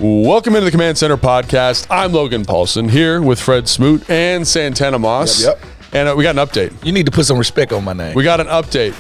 Welcome into the Command Center podcast. I'm Logan Paulson here with Fred Smoot and Santana Moss. Yep. And we got an update. You need to put some respect on my name. We got an update.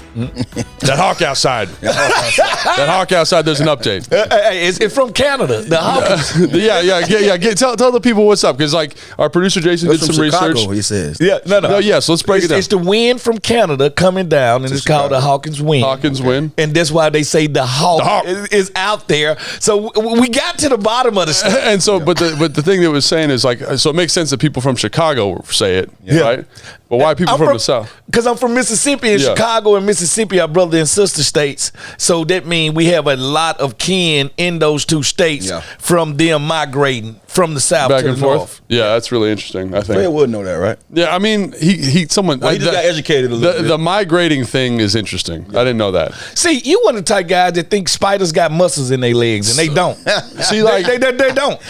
That hawk outside. That hawk outside, there's an update. Hey, it's from Canada. The Hawkins. Yeah. Tell the people what's up. Because, like, our producer Jason did some Chicago, research. he says. Yeah, no. Yes, let's break it down. It's the wind from Canada coming down, and it's called the Hawkins wind. Hawkins wind. And that's why they say the hawk. Is out there. So we got to the bottom of the stuff. And so, but the thing that it was saying is, like, so it makes sense that people from Chicago say it, right? But why people from the South? Because I'm from Mississippi, and Chicago and Mississippi are brother and sister states. So that means we have a lot of kin in those two states from them migrating from the South back to and the forth. North. Yeah, that's really interesting, I think. Fred would know that, right? Yeah, I mean, he just got educated a little bit. The migrating thing is interesting. I didn't know that. See, you one of the type guys that think spiders got muscles in their legs, and they don't. See, like they don't.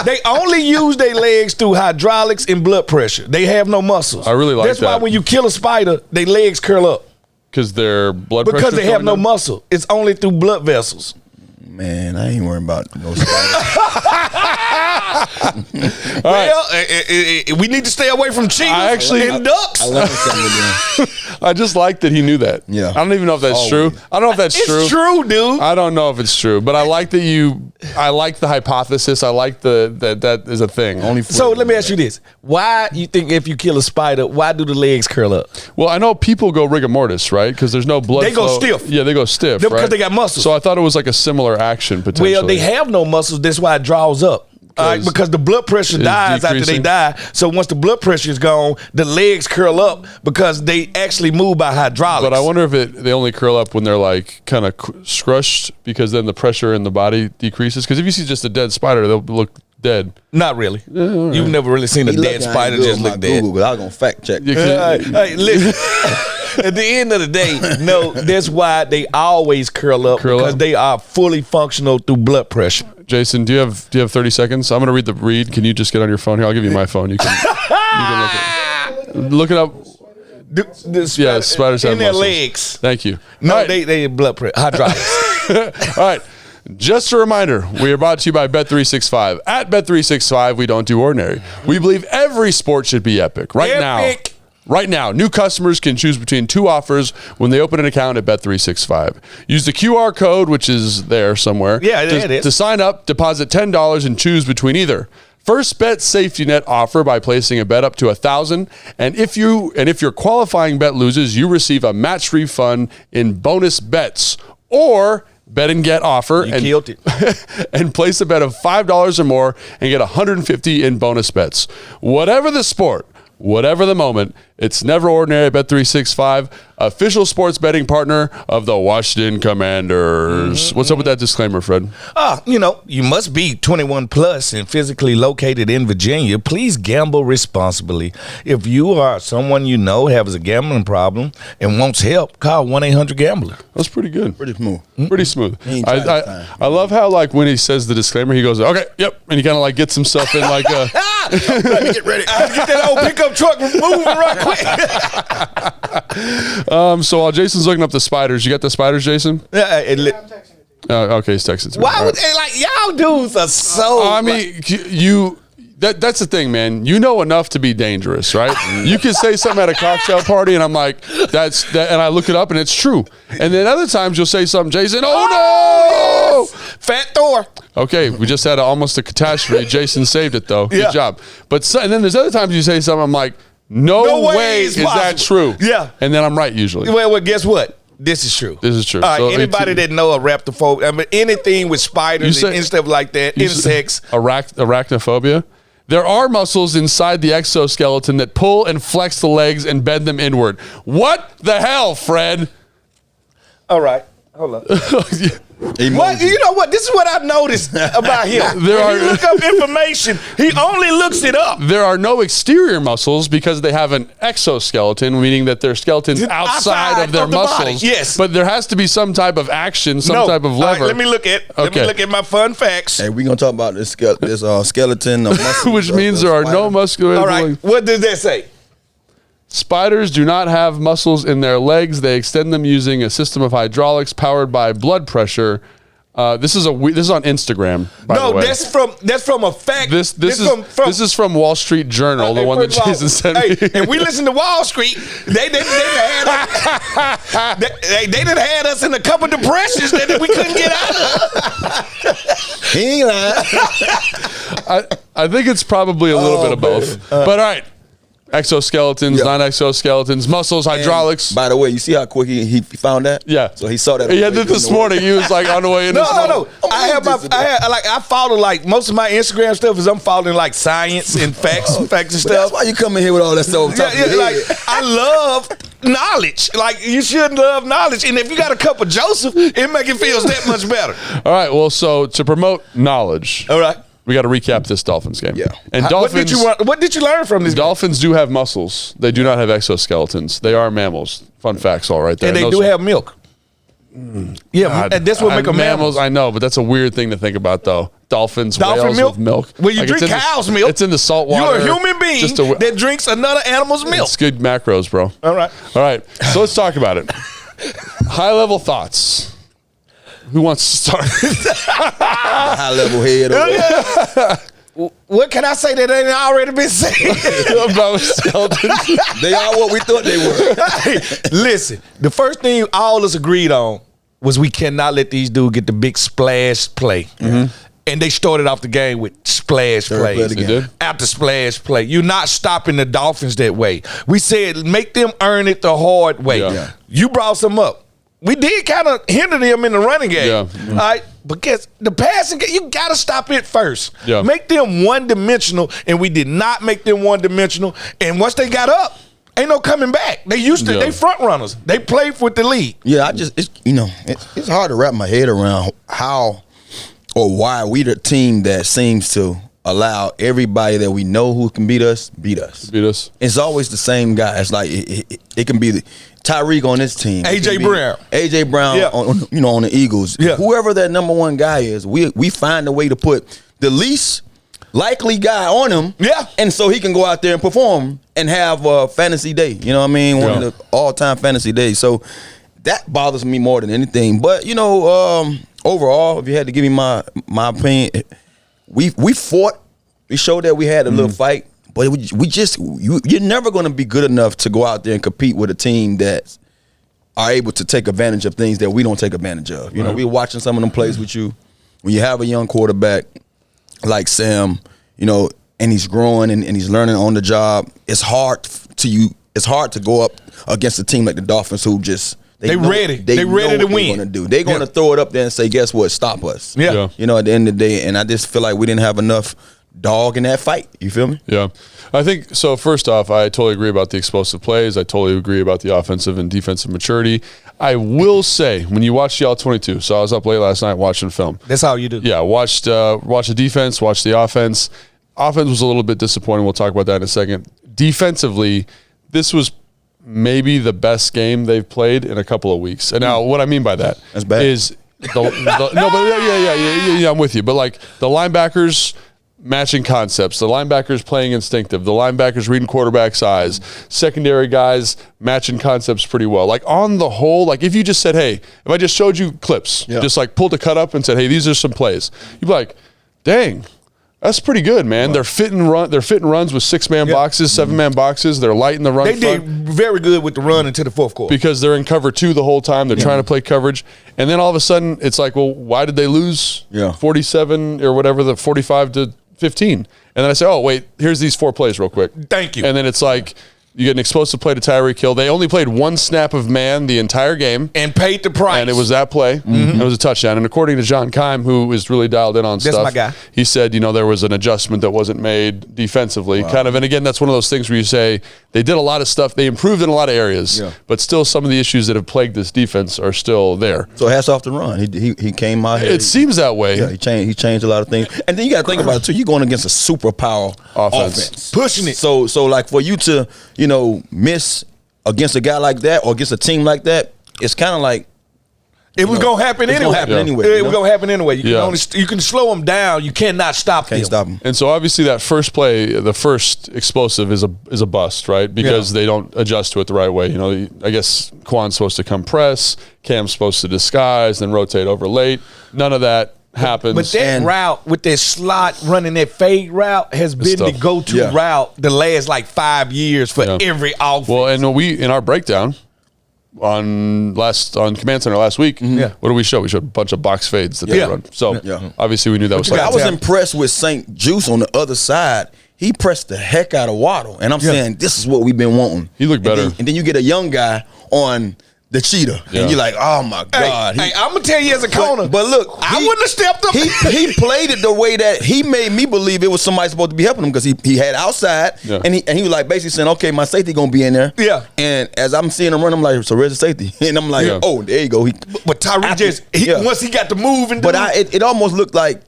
They only use their legs through hydraulics and blood pressure. They have no muscles. I really like that. That's why when you kill a spider, their legs curl up. Because their blood pressure. Because they have no muscle. It's only through blood vessels. Man, I ain't worrying about no spiders. We need to stay away from cheetahs and ducks. I learned something today. I just like that he knew that. Yeah. I don't even know if that's true. I don't know if that's true. It's true, dude. I don't know if it's true, but I like that I like the hypothesis. I like that is a thing. So let me ask you this. Why you think if you kill a spider, why do the legs curl up? Well, I know people go rigor mortis, right? Because there's no blood flow. They go stiff. Yeah, they go stiff, right? Because they got muscles. So I thought it was like a similar action, potentially. Well, they have no muscles. That's why it draws up. Because the blood pressure dies after they die. So once the blood pressure is gone, the legs curl up because they actually move by hydraulics. But I wonder if they only curl up when they're like kind of scrushed, because then the pressure in the body decreases. Because if you see just a dead spider, they'll look dead. Not really. Yeah, right. You've never really seen a dead spider just look dead. Google, I was going to fact check. Hey, listen. At the end of the day, no, that's why they always curl up, because they are fully functional through blood pressure. Jason, do you have 30 seconds? I'm going to read the read. Can you just get on your phone here? I'll give you my phone. You can look it up. Spiders have in their muscles. Legs. Thank you. No, right. they blood pressure, hydraulics. All right. Just a reminder, we are brought to you by Bet365. At Bet365, we don't do ordinary. We believe every sport should be epic. Right now, new customers can choose between two offers when they open an account at Bet365. Use the QR code, which is there somewhere, to sign up, deposit $10, and choose between either. First bet safety net offer by placing a bet up to $1,000, and if your qualifying bet loses, you receive a match refund in bonus bets. Or bet and get offer and place a bet of $5 or more and get $150 in bonus bets. Whatever the sport, whatever the moment, it's never ordinary at Bet365, official sports betting partner of the Washington Commanders. What's up with that disclaimer, Fred? You must be 21 plus and physically located in Virginia. Please gamble responsibly. If you are someone you know has a gambling problem and wants help, call 1-800-GAMBLER. That's pretty good. Pretty smooth. Pretty smooth. I love how, like, when he says the disclaimer, he goes, okay, yep, and he kind of like gets himself in like a get ready. Get that old pickup truck moving right quick. So while Jason's looking up the spiders, you got the spiders, Jason? Yeah, okay, he's texting to me. Why would y'all dudes are so? I mean, that's the thing, man. You know enough to be dangerous, right? You can say something at a cocktail party, and I'm like, that's that, and I look it up, and it's true. And then other times you'll say something, Jason. Oh no, yes. Fat Thor. Okay, we just had almost a catastrophe. Jason saved it though. Good job. And then there's other times you say something, I'm like, no way is that true. Yeah. And then I'm right usually. Well, guess what? This is true. This is true. All right, so anybody that know a raptophobia, anything with spiders and stuff like that, insects. Arachnophobia? There are muscles inside the exoskeleton that pull and flex the legs and bend them inward. What the hell, Fred? All right. Hold up. What? You know what? This is what I've noticed about him. When you look up information, he only looks it up. There are no exterior muscles because they have an exoskeleton, meaning that their skeleton's outside of their muscles. Yes. But there has to be some type of action, some type of lever. Right, let me look at my fun facts. Hey, we're going to talk about this skeleton. Which means there are no muscular. All right. What does that say? Spiders do not have muscles in their legs. They extend them using a system of hydraulics powered by blood pressure. This is on Instagram. By the way. that's from a fact. This is from Wall Street Journal, the one that Jason sent me. And we listen to Wall Street. They didn't had us in a couple depressions that we couldn't get out of. He ain't lying. I think it's probably a little bit of both. But all right. Exoskeletons, non-exoskeletons, muscles, hydraulics. By the way, you see how quick he found that? Yeah. So he saw that. He had it this morning. He was like on the way in. No. I follow like most of my Instagram stuff is I'm following like science and facts and stuff. That's why you come in here with all that stuff. Like I love knowledge. Like you should love knowledge, and if you got a cup of Joseph, it make it feel that much better. All right. Well, so to promote knowledge. All right. We got to recap this Dolphins game. Yeah. And Dolphins. What did you learn from this? Dolphins do have muscles. They do not have exoskeletons. They are mammals. Fun facts all right there. And they do have milk. Yeah, and that's what make them mammals. I know, but that's a weird thing to think about, though. Dolphins, whales milk? with milk. Well, you drink cow's milk. It's in the salt water. You're a human being that drinks another animal's milk. It's good macros, bro. All right. So let's talk about it. High-level thoughts. Who wants to start? High level head. What can I say that ain't already been said about skeletons? They are what we thought they were. Listen, the first thing all of us agreed on was we cannot let these dudes get the big splash play. Mm-hmm. And they started off the game with splash plays. They did? After splash play. You're not stopping the Dolphins that way. We said make them earn it the hard way. Yeah. You brought some up. We did kind of hinder them in the running game. Yeah. All right? Because the passing game, you got to stop it first. Yeah. Make them one-dimensional, and we did not make them one-dimensional. And once they got up, ain't no coming back. They used to. They front runners. They played with the lead. Yeah, it's hard to wrap my head around how or why we the team that seems to allow everybody that we know who can beat us. It's always the same guy. It's like it can be the Tyreek on this team. AJ Brown yeah. on the Eagles. Yeah. Whoever that number one guy is, we find a way to put the least likely guy on him. Yeah. And so he can go out there and perform and have a fantasy day. You know what I mean? One of the all-time fantasy days. So that bothers me more than anything. But, overall, if you had to give me my opinion, we fought. We showed that we had a little fight. But you're never going to be good enough to go out there and compete with a team that are able to take advantage of things that we don't take advantage of. You know, we're watching some of them plays with you. When you have a young quarterback like Sam, and he's growing and he's learning on the job, it's hard to go up against a team like the Dolphins who just they ready to win. They're going to throw it up there and say, guess what? Stop us. Yeah. At the end of the day, and I just feel like we didn't have enough dog in that fight. You feel me? Yeah. I think so. First off, I totally agree about the explosive plays. I totally agree about the offensive and defensive maturity. I will say, when you watch the All-22, so I was up late last night watching film. That's how you do. Yeah, watch the defense, watch the offense. Offense was a little bit disappointing. We'll talk about that in a second. Defensively, this was maybe the best game they've played in a couple of weeks. And now, what I mean by that That's bad. is yeah, I'm with you. But like the linebackers matching concepts, the linebackers playing instinctive, the linebackers reading quarterback's eyes, secondary guys matching concepts pretty well. Like on the whole, like if you just said, hey, if I just showed you clips, just like pulled a cut up and said, hey, these are some plays, you'd be like, dang, that's pretty good, man. They're fitting runs with 6-man boxes, 7-man boxes. They're lighting the run. They did very good with the run into the fourth quarter because they're in cover 2 the whole time. They're trying to play coverage, and then all of a sudden it's like, well, why did they lose 47 or whatever, the 45 to 15? And then I say, oh wait, here's these 4 plays real quick. Thank you. And then it's like you get an explosive play to Tyreek Hill. They only played 1 snap of man the entire game and paid the price. And it was that play. Mm-hmm. It was a touchdown. And according to John Keim, who is really dialed in on stuff, my guy. He said, there was an adjustment that wasn't made defensively. Kind of, and again, that's one of those things where you say they did a lot of stuff. They improved in a lot of areas, but still some of the issues that have plagued this defense are still there. So hats off to Ron. He came out here. It seems that way. Yeah, he changed a lot of things. And then you got to think about it too. You're going against a superpower offense. Pushing it. So like for you to, miss against a guy like that or against a team like that, it's kind of like It was gonna happen anyway. It was gonna happen anyway. You can slow them down. You cannot stop them. Can't stop them. And so obviously that first play, the first explosive is a bust, right? Because they don't adjust to it the right way. You know, I guess Quan's supposed to come press, Cam's supposed to disguise, then rotate over late. None of that happens. But that route with that slot running that fade route has been the go-to route the last like 5 years for every offense. Well, and in our breakdown on Command Center last week, what did we show? We showed a bunch of box fades that they run. So obviously we knew that was. I was impressed with St. Juice on the other side. He pressed the heck out of Waddle, and I'm saying this is what we've been wanting. He looked better, and then you get a young guy on the cheetah, and you're like, oh my God. Hey, I'm gonna tell you as a corner, but look, I wouldn't have stepped up. He played it the way that he made me believe it was somebody supposed to be helping him, because he had outside, and he was like basically saying, okay, my safety gonna be in there. Yeah. And as I'm seeing him run, I'm like, so where's the safety? And I'm like, oh, there you go. But Tyreek once he got to move and it almost looked like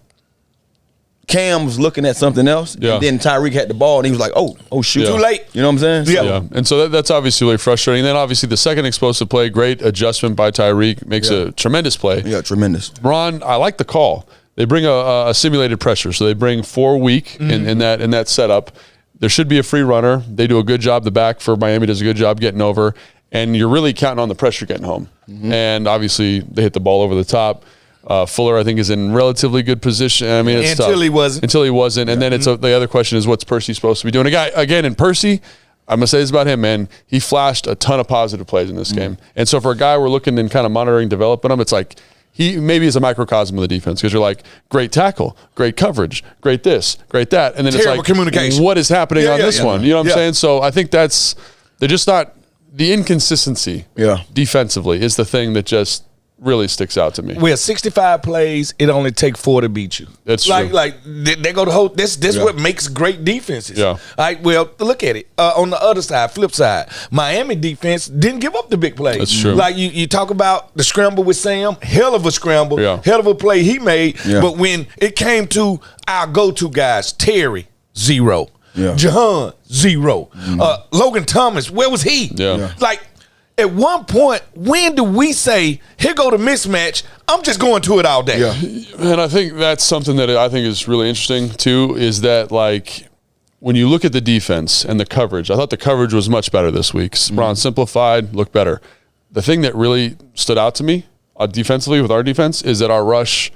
Cam was looking at something else, and then Tyreek had the ball, and he was like, "Oh, shoot, too late." You know what I'm saying? Yeah. And so that's obviously really frustrating. And then obviously the second explosive play, great adjustment by Tyreek, makes a tremendous play. Yeah, tremendous. Ron, I like the call. They bring a simulated pressure, so they bring 4 weak in that setup. There should be a free runner. They do a good job. The back for Miami does a good job getting over, and you're really counting on the pressure getting home. And obviously they hit the ball over the top. Fuller, I think, is in relatively good position. I mean, it's until tough. he wasn't. Until he wasn't. And then the other question is, what's Percy supposed to be doing? A guy, again, in Percy, I'm going to say this about him, man. He flashed a ton of positive plays in this game. And so for a guy we're looking and kind of monitoring, developing him, it's like he maybe is a microcosm of the defense, because you're like, great tackle, great coverage, great this, great that. And then terrible it's like, communication. What is happening on this one? You know what I'm saying? So I think they're just not, the inconsistency defensively is the thing that just really sticks out to me. Well, 65 plays, it only take 4 to beat you. That's true. Like they go the whole. This what makes great defenses. Yeah. All right. Well, look at it. On the other side, flip side, Miami defense didn't give up the big plays. That's true. Like you talk about the scramble with Sam, hell of a scramble, Yeah. hell of a play he made. Yeah. But when it came to our go-to guys, Terry 0, Jahan 0, Logan Thomas, where was he? Yeah. Like. At one point, when do we say, here go the mismatch, I'm just going to it all day? Yeah. And I think that's something that I think is really interesting, too, is that, like, when you look at the defense and the coverage, I thought the coverage was much better this week. Ron simplified, looked better. The thing that really stood out to me defensively with our defense is that our rush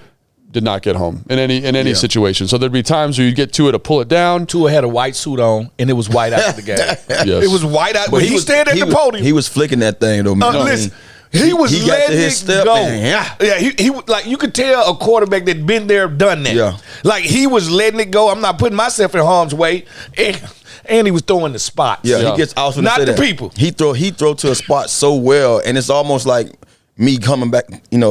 did not get home in any situation. So there'd be times where you'd get Tua to pull it down. Tua had a white suit on, and it was white out of the game. Yes. It was white out. But he was standing at the podium. He was flicking that thing, though, man. Listen, he was letting it go. And he like, you could tell a quarterback that'd been there, done that. Yeah. Like, he was letting it go. I'm not putting myself in harm's way. And he was throwing the spots. Yeah, he gets also not the that. people. He throw to a spot so well, and it's almost like me coming back,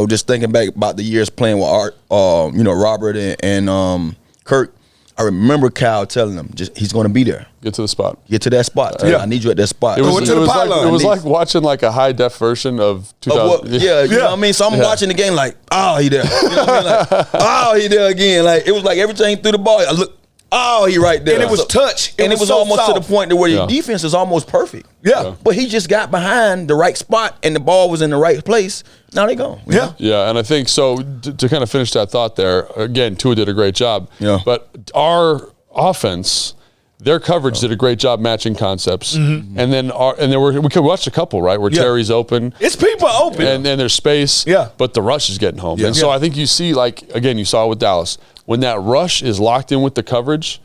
just thinking back about the years playing with Art, Robert and Kirk. I remember Kyle telling him, he's going to be there. Get to the spot. Get to that spot. I need you at that spot. It was like watching like a high def version of 2000. You know what I mean? So I'm watching the game like, oh, he there. You know what I mean? Like, oh, he there again. Like, it was like every time he threw the ball, I look. Oh, he right there. And it was touch. And it was almost to the point where your defense is almost perfect. Yeah. But he just got behind the right spot, and the ball was in the right place. Now they gone. Yeah, and I think so, to kind of finish that thought there, again, Tua did a great job. Yeah. But our offense, their coverage did a great job matching concepts. And then we could watch a couple, right, where Terry's open. It's people open. And there's space. Yeah. But the rush is getting home. Yeah. And so I think you see, like, again, you saw it with Dallas. When that rush is locked in with the coverage,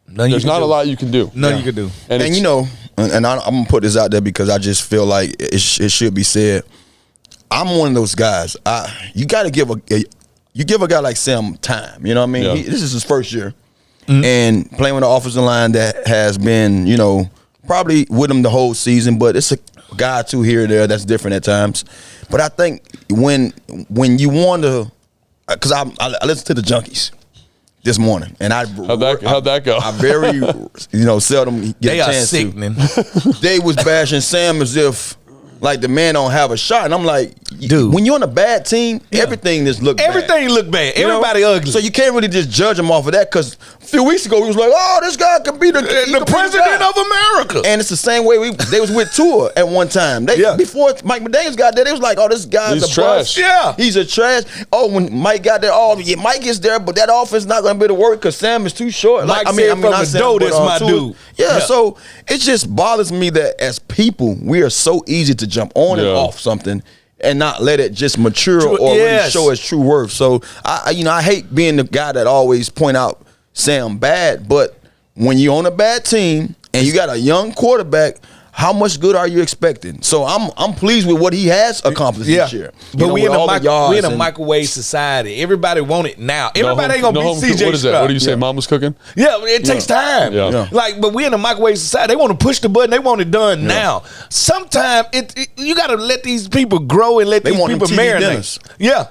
there's not a lot you can do. Nothing you can do. And I'm going to put this out there because I just feel like it should be said. I'm one of those guys. You got to give a guy like Sam time. You know what I mean? Yeah. This is his first year. And playing with an offensive line that has been, probably with him the whole season, but it's a guy or two here or there that's different at times. But I think when you want to, because I listened to the Junkies this morning, and how'd that go? I very, seldom get they a chance sickening. to. They was bashing Sam as if like the man don't have a shot. And I'm like, dude, when you're on a bad team, everything just look bad. Everything look bad. Everybody ugly. So you can't really just judge him off of that, because a few weeks ago, he was like, oh, this guy could be the president of America. And it's the same way they was with Tua at one time. Before Mike McDaniels got there, they was like, oh, this guy's a trash. bust. Yeah. He's a trash. Oh, when Mike got there, Mike gets there, but that offense not going to be able to work because Sam is too short. Like, I mean, from the dough, that's my dude. Yeah, so it just bothers me that as people, we are so easy to jump on and off something and not let it just mature or really show its true worth. So I hate being the guy that always point out Sam bad, but when you're on a bad team and you got a young quarterback, how much good are you expecting? So I'm pleased with what he has accomplished this year. But we in a microwave society. Everybody want it now. Everybody ain't gonna be CJ. What is that? What do you say? Mama's cooking? Yeah, it takes time. Yeah. But we in a microwave society. They want to push the button. They want it done now. Sometimes you got to let these people grow and let these people marinate. Yeah,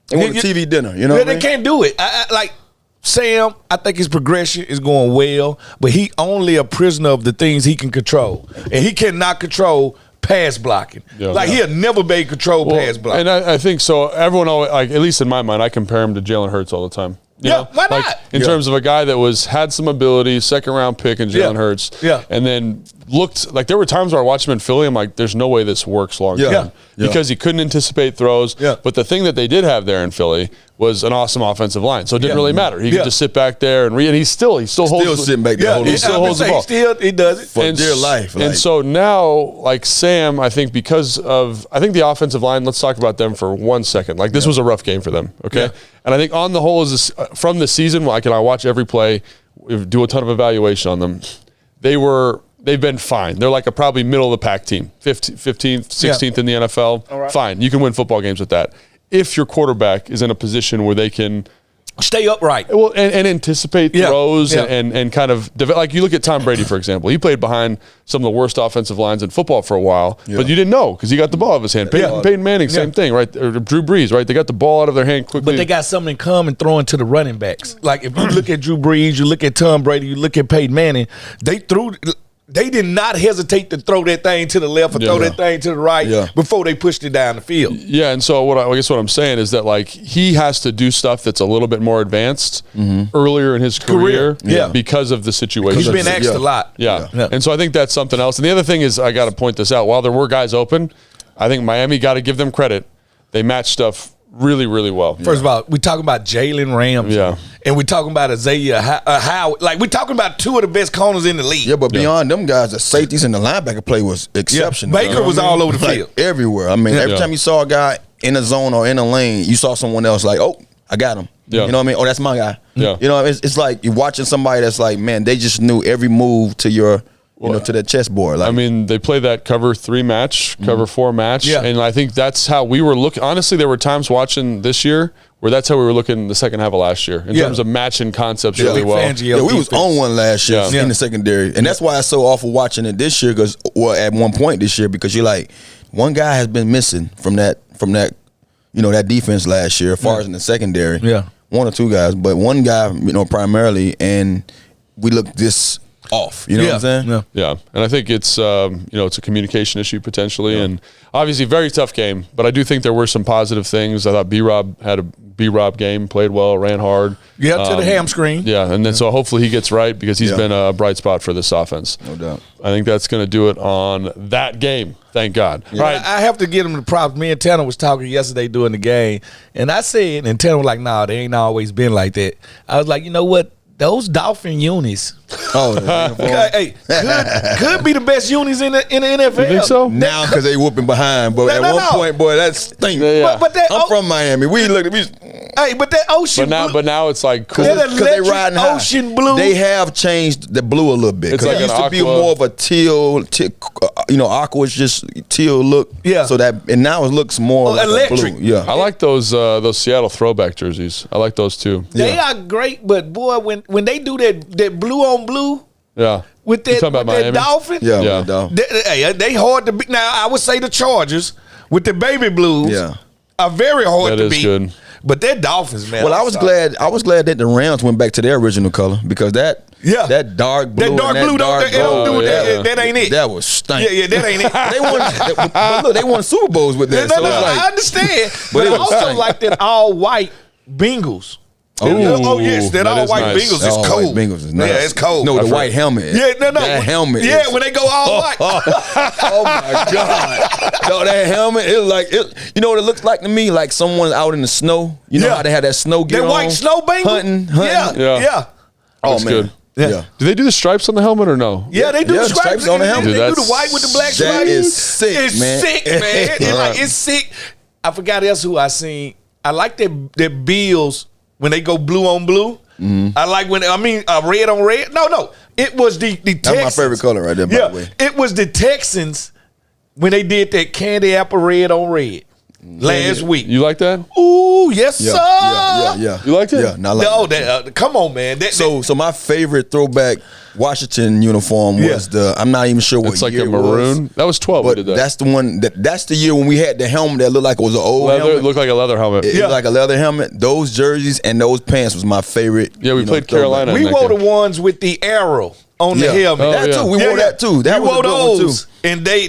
they want a TV dinner. You know, they can't do it. Like Sam, I think his progression is going well, but he only a prisoner of the things he can control, and he cannot control pass blocking. He'll never be control pass blocking. And I think so. Everyone always, like, at least in my mind, I compare him to Jalen Hurts all the time. You know? Why not? In terms of a guy that had some ability, second round pick in Jalen Hurts, and then looked like there were times where I watched him in Philly. I'm like, there's no way this works long term because he couldn't anticipate throws. But the thing that they did have there in Philly was an awesome offensive line, so it didn't really matter. He could just sit back there and he still holds sitting back there. He still holds the ball. He does it for dear life. And so now, like Sam, I think the offensive line. Let's talk about them for 1 second. Like this was a rough game for them. Okay, and I think on the whole, from the season, I watch every play, do a ton of evaluation on them. They've been fine. They're like a probably middle of the pack team, 15th, 16th in the NFL. Right. Fine, you can win football games with that. If your quarterback is in a position where they can stay upright, well, and anticipate throws and kind of like you look at Tom Brady, for example. He played behind some of the worst offensive lines in football for a while, but you didn't know because he got the ball out of his hand. Peyton Manning, same thing, right? Or Drew Brees, right? They got the ball out of their hand quickly. But they got something in common throwing to the running backs. Like if you look at Drew Brees, you look at Tom Brady, you look at Peyton Manning, they did not hesitate to throw that thing to the left or throw that thing to the right before they pushed it down the field. Yeah, and so I guess what I'm saying is that like he has to do stuff that's a little bit more advanced earlier in his career because of the situation. He's been asked a lot. Yeah, and so I think that's something else. And the other thing is I got to point this out. While there were guys open, I think Miami got to give them credit. They matched stuff really, really well. First of all, we talking about Jalen Ramsey, and we talking about Isaiah Howard. Like we talking about two of the best corners in the league. Yeah, but beyond them guys, the safeties and the linebacker play was exceptional. Baker was all over the field, everywhere. I mean, every time you saw a guy in a zone or in a lane, you saw someone else like, oh, I got him. You know what I mean? Oh, that's my guy. You know, it's like you're watching somebody that's like, man, they just knew every move to your. To that chessboard. Like, I mean, they play that cover 3 match, cover 4 match, and I think that's how we were looking. Honestly, there were times watching this year where that's how we were looking the second half of last year in terms of matching concepts really well. We was on one last year in the secondary, and that's why it's so awful watching it this year. Because at one point this year, because you're like, one guy has been missing from that that defense last year, as far as in the secondary. One or two guys, but one guy, primarily, and we look this off, you know what I'm saying? Yeah, and I think it's it's a communication issue potentially, and obviously very tough game. But I do think there were some positive things. I thought B-Rob had a B-Rob game, played well, ran hard. To the hamstring. Yeah, and then so hopefully he gets right because he's been a bright spot for this offense. No doubt. I think that's going to do it on that game. Thank God. Right. I have to give him the props. Me and Tanner was talking yesterday during the game, and I said, and Tanner was like, "Nah, they ain't always been like that." I was like, you know what? Those Dolphin unis, could be the best unis in the NFL. You think so? Now because they whooping behind, but at one point, boy, that stink. I'm from Miami. But that ocean, but now it's like cool because they riding high. Ocean blue. They have changed the blue a little bit. It's like it used to be more of a teal, aqua is just teal look. Yeah. So and now it looks more like electric. Blue. Yeah. I like those Seattle throwback jerseys. I like those too. They are great, but boy, when they do that blue on blue, with that Dolphin, they hard to beat. Now I would say the Chargers with the baby blues, are very hard to beat. Good. But they're Dolphins, man. Well, I was glad that the Rams went back to their original color because that dark blue, that ain't it. That was stank. Yeah, that ain't it. They won, but look, they won Super Bowls with that. I understand, but I also like that all white Bengals. Yes, that all white nice. Bengals is cold. Bengals is nice. Yeah, it's cold. No, the white helmet. Yeah, that helmet. Yeah, when they go all white. Oh my God! No, that helmet. It was like you know what it looks like to me? Like someone out in the snow. You know how they had that snow gear on? White snow Bengal. Hunting. Yeah. Oh That's man. good. Yeah. Do they do the stripes on the helmet or no? Yeah, they do the stripes on the helmet. They Dude, do the white with the black stripes. That is sick, it's man. Sick, man. It's sick. I forgot else who I seen. I like their Bills when they go blue on blue. I like when red on red. No, it was the Texans. That's my favorite color right there. By the way, it was the Texans when they did that candy apple red on red last week. You like that? Ooh, yes, sir. Yeah. You liked it? Yeah, not like come on, man. So my favorite throwback Washington uniform was I'm not even sure what It's like year a maroon. was, That was 12. We but did that. that's the one. That's the year when we had the helmet that looked like it was an old leather. helmet. It looked like a leather helmet. It looked like a leather helmet. Those jerseys and those pants was my favorite. Yeah, we played Carolina. We wore the ones with the arrow on the helmet. Oh, That too. We wore that too. That we was wore a good one those, too. and they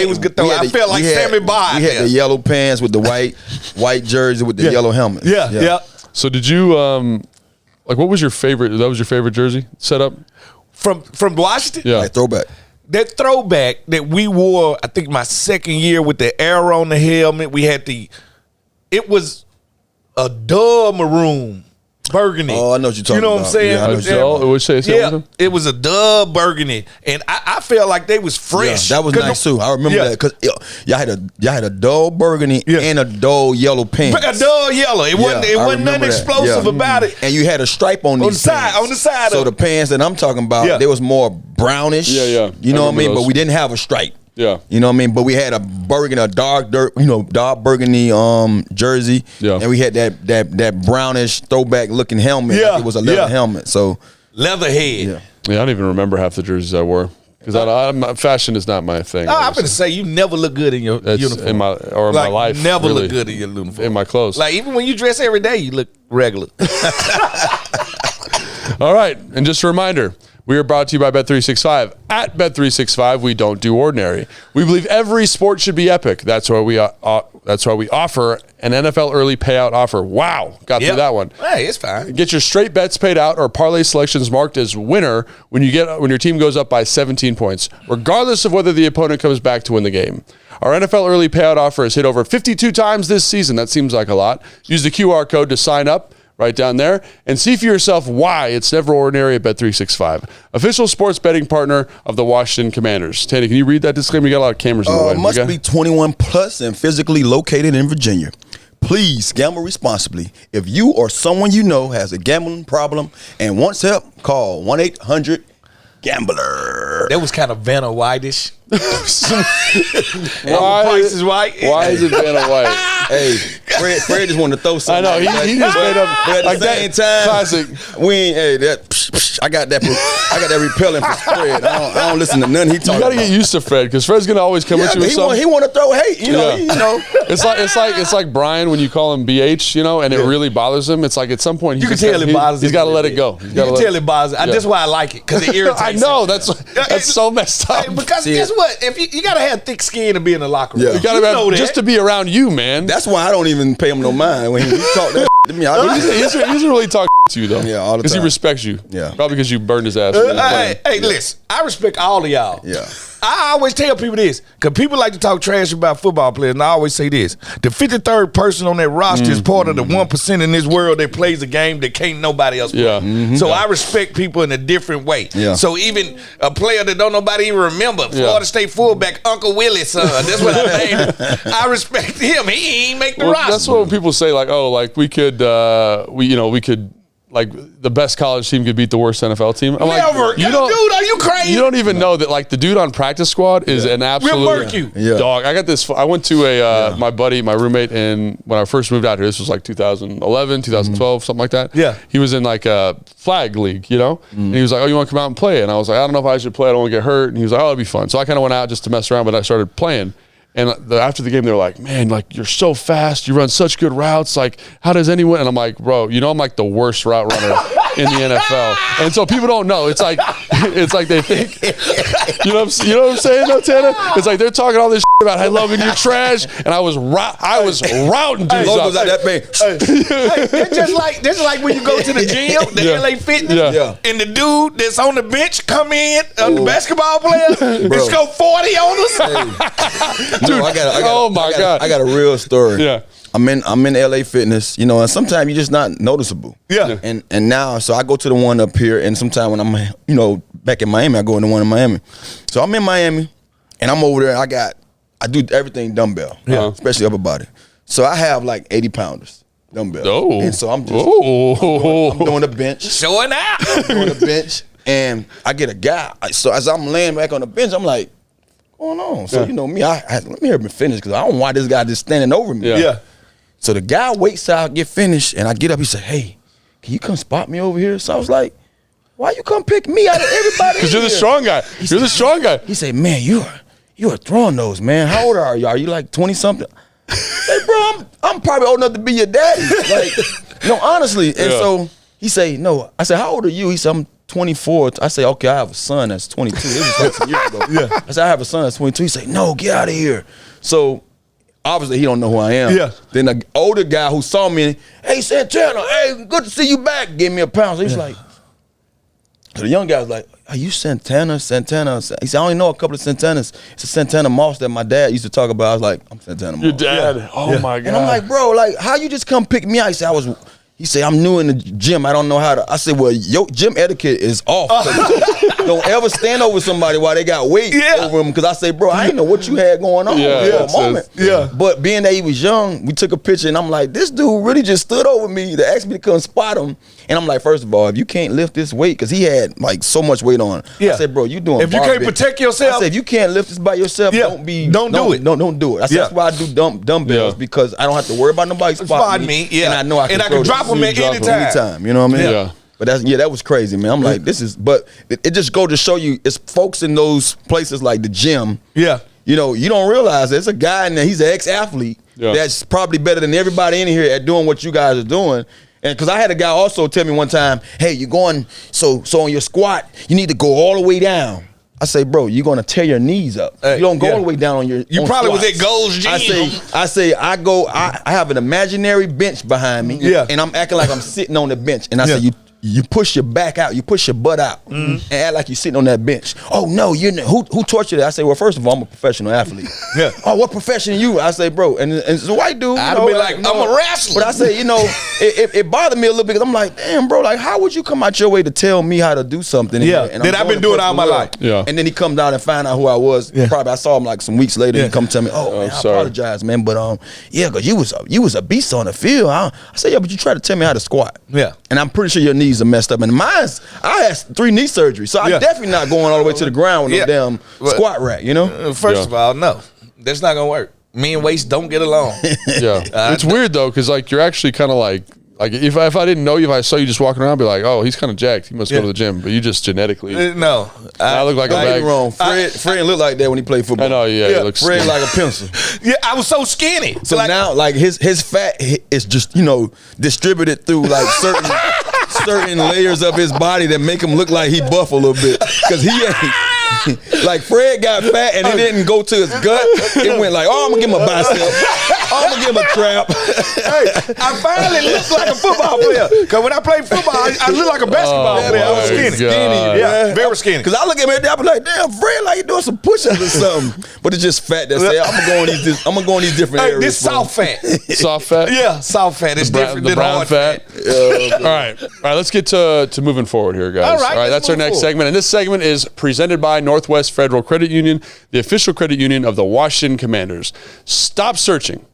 was good though. I felt like Sammy Bond. We had the yellow pants with the white jersey with the yellow helmet. Yeah. So did you like what was your favorite? That was your favorite jersey setup? From Washington? Yeah. Like throwback. That throwback that we wore, I think my second year with the arrow on the helmet, it was a dull maroon. Burgundy. Oh, I know what you're talking about. You know what I'm saying? Yeah, I know what you're Yeah, it was a dub burgundy, and I felt like they was fresh. Yeah, that was nice too. I remember that because y'all had a dull burgundy and a dull yellow pants. A dull yellow. It wasn't nothing explosive about it. And you had a stripe on these pants. On the side. So the pants that I'm talking about, they was more brownish. Yeah. You know what I mean? those. But we didn't have a stripe. Yeah. You know what I mean? But we had a dark burgundy jersey. Yeah. And we had that brownish throwback looking helmet. Yeah. Like it was a leather helmet. So Leatherhead. yeah. I don't even remember half the jerseys I wore because fashion is not my thing. I'm gonna say you never look good in your uniform. In my life. Never really, look good in your uniform. in my clothes. Like even when you dress every day, you look regular. All right, and just a reminder, we are brought to you by Bet365. At Bet365, we don't do ordinary. We believe every sport should be epic. That's why we offer an NFL early payout offer. Wow, got through that one. Hey, it's fine. Get your straight bets paid out or parlay selections marked as winner when your team goes up by 17 points, regardless of whether the opponent comes back to win the game. Our NFL early payout offer has hit over 52 times this season. That seems like a lot. Use the QR code to sign up right down there and see for yourself why it's never ordinary at Bet365, official sports betting partner of the Washington Commanders. Tanny, can you read that disclaimer? You got a lot of cameras in the way. Must be 21 plus and physically located in Virginia. Please gamble responsibly. If you or someone you know has a gambling problem and wants help, call 1-800-GAMBLER. That was kind of Vanna White-ish. Price is Right. Why is it Vanna White? Hey, Fred just wanted to throw something. I know, he just made up But at like the same that time, classic. we ain't, I got that repellent for Fred. I don't listen to none he talking You got to about. get used to Fred because Fred's gonna always come at you but with something. he want to throw hate, you know. It's like Brian when you call him BH, and it really bothers him. It's like at some point You can tell it bothers him. He's got to let it go. You can tell it bothers him. That's why I like it because it irritates. I know him. that's so messed up. Because guess what? If you got to have thick skin to be in the locker room. Yeah. You got to just to be around you, man. That's why I don't even pay him no mind when he talk that to me. He doesn't really talk to you though. Yeah, all the because he time. respects you. Yeah. Probably because you burned his ass. Hey, listen. I respect all of y'all. Yeah. I always tell people this because people like to talk trash about football players, and I always say this: the 53rd person on that roster is part of the 1% in this world that plays a game that can't nobody else play. Yeah. So I respect people in a different way. Yeah. So even a player that don't nobody even remember, Florida State fullback Uncle Willie's son. That's what I named him. I respect him. He ain't make the roster. That's what people say. Like, oh, like we could, we could. Like the best college team could beat the worst NFL team. I'm Never. Like, Dude, are you crazy? You don't even know that like the dude on practice squad is an absolute We'll work you. dog. I got this. I went to my buddy, my roommate, and when I first moved out here, this was like 2011, 2012, something like that. Yeah. He was in like a flag league, and he was like, "Oh, you want to come out and play?" And I was like, "I don't know if I should play. I don't want to get hurt." And he was like, "Oh, it'll be fun." So I kind of went out just to mess around, but I started playing. And after the game, they were like, man, like, you're so fast. You run such good routes. Like, how does anyone? And I'm like, bro, you know, I'm like the worst route runner in the NFL. And so people don't know. It's like they think, you know what I'm saying, though, Tanner? It's like they're talking all this shit about, hey, Logan, you're trash. And I was routing dudes. Logan was like that man. It's just like when you go to the gym, the LA Fitness, and the dude that's on the bench come in, the basketball player, and score 40 on us. Dude, I got a real story. Yeah. I'm in LA Fitness, you know, and sometimes you're just not noticeable. Yeah. And now, so I go to the one up here, and sometimes when I'm, you know, back in Miami, I go in the one in Miami. So I'm in Miami, and I'm over there, and I do everything dumbbell, especially upper body. So I have like 80 pounders dumbbell. Oh. And so I'm doing the bench. Showing out. I'm doing the bench, and I get a guy. So as I'm laying back on the bench, I'm like, what's going on? So you know me, let me hear me finish, because I don't want this guy just standing over me. Yeah. So the guy waits till I get finished, and I get up. He said, hey, can you come spot me over here? So I was like, why you come pick me out of everybody? Because you're the strong guy. You're the strong guy. He said, man, you are throwing those, man. How old are you? Are you like 20-something? I said, bro, I'm probably old enough to be your daddy. Like, no, honestly. And so he said, no. I said, how old are you? He said, I'm 24. I say, okay, I have a son that's 22. This was 6 years ago. I said, I have a son that's 22. He said, no, get out of here. So obviously he don't know who I am. Yeah. Then the older guy who saw me, hey, Santana, hey, good to see you back, gave me a pound. So he's like, so the young guy was like, are you Santana? He said, I only know a couple of Santanas. It's a Santana Moss that my dad used to talk about. I was like, I'm Santana Moss. Your dad. Oh my God. And I'm like, bro, like, how you just come pick me out? He said, I'm new in the gym. I don't know how to. I said, well, your gym etiquette is off. Don't ever stand over somebody while they got weight over them. Because I say, bro, I didn't know what you had going on for a moment. But being that he was young, we took a picture, and I'm like, this dude really just stood over me to ask me to come spot him. And I'm like, first of all, if you can't lift this weight, because he had like so much weight on. I said, bro, you doing if you can't protect yourself. I said, if you can't lift this by yourself, don't do it. Don't do it. I said, that's why I do dumbbells, because I don't have to worry about nobody spotting me. And I know I can drop them at any time. You know what I mean? Yeah. But that was crazy, man. I'm like, but it just go to show you, it's folks in those places like the gym. Yeah. You know, you don't realize there's a guy in there, he's an ex-athlete that's probably better than everybody in here at doing what you guys are doing. And because I had a guy also tell me one time, hey, you're going, so on your squat, you need to go all the way down. I say, bro, you're gonna tear your knees up. You don't go all the way down on your. You probably squats. was at Gold's Gym. I have an imaginary bench behind me, and I'm acting like I'm sitting on the bench, and I say, you push your back out, you push your butt out, and act like you're sitting on that bench. Oh no, who taught you that? I say, well, first of all, I'm a professional athlete. Oh, what profession are you? I say, bro, and it's a white dude. I'd be like, I'm a wrestler. But I say, it bothered me a little bit, because I'm like, damn, bro, like, how would you come out your way to tell me how to do something? And that I've been doing all my life. Yeah. And then he come down and find out who I was. Probably I saw him like some weeks later. He come tell me, man, I apologize, man, but because you was a beast on the field. I said, yeah, but you tried to tell me how to squat. Yeah. And I'm pretty sure your knees are messed up. And I had 3 knee surgeries, so I'm definitely not going all the way to the ground with no damn squat rack, you know? First of all, no. That's not going to work. Me and weights don't get along. It's weird, though, because, like, you're actually kind of like if I didn't know you, if I saw you just walking around, I'd be like, oh, he's kind of jacked. He must go to the gym. But you just genetically. No. I look like a bag. Wrong. Fred looked like that when he played football. I know, he looks Fred skinny. like a pencil. I was so skinny. So now, like, his fat is just, distributed through, like, certain layers of his body that make him look like he buff a little bit. Because he ain't. Like, Fred got fat and it didn't go to his gut. It went like, oh, I'm going to give him a bicep. Oh, I'm going to give him a trap. Hey, I finally looked like a football player. Because when I played football, I looked like a basketball player. I was skinny. Very skinny. Because I look at him and I be like, damn, Fred, like you doing some push-ups or something. But it's just fat. That's it. I'm going to go in these different areas. This soft fat. Soft fat? Yeah, soft fat. It's different than brown hard fat. All right, let's get to moving forward here, guys. All right, that's our next segment. And this segment is presented by Northwest Federal Credit Union, the official credit union of the Washington Commanders. Stop searching.